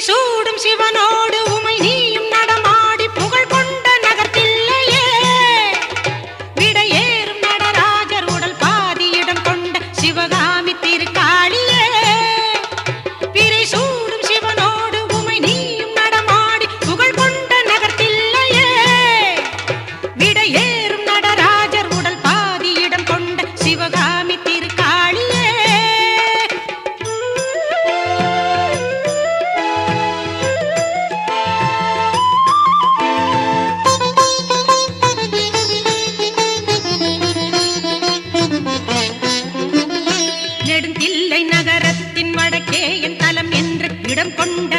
சூடும் சிவனோடு உமை நீயும் நடமாடி புகழ் கொண்ட நகர்த்தில்லையே விடையேறும் நடராஜர் உடல் பாதியிடம் கொண்ட சிவகாமி திருக்காளியே பிறை சூடும் சிவனோடு உமை நீயும் நடமாடி புகழ் கொண்ட நகர்த்தில்லையே விடையேறும் நடராஜர் உடல் பாதியிடம் கொண்ட சிவகாமி திருக்காளியே நெடுந்தில்லை நகரத்தின் வடக்கே என் தலம் என்று இடம் கொண்ட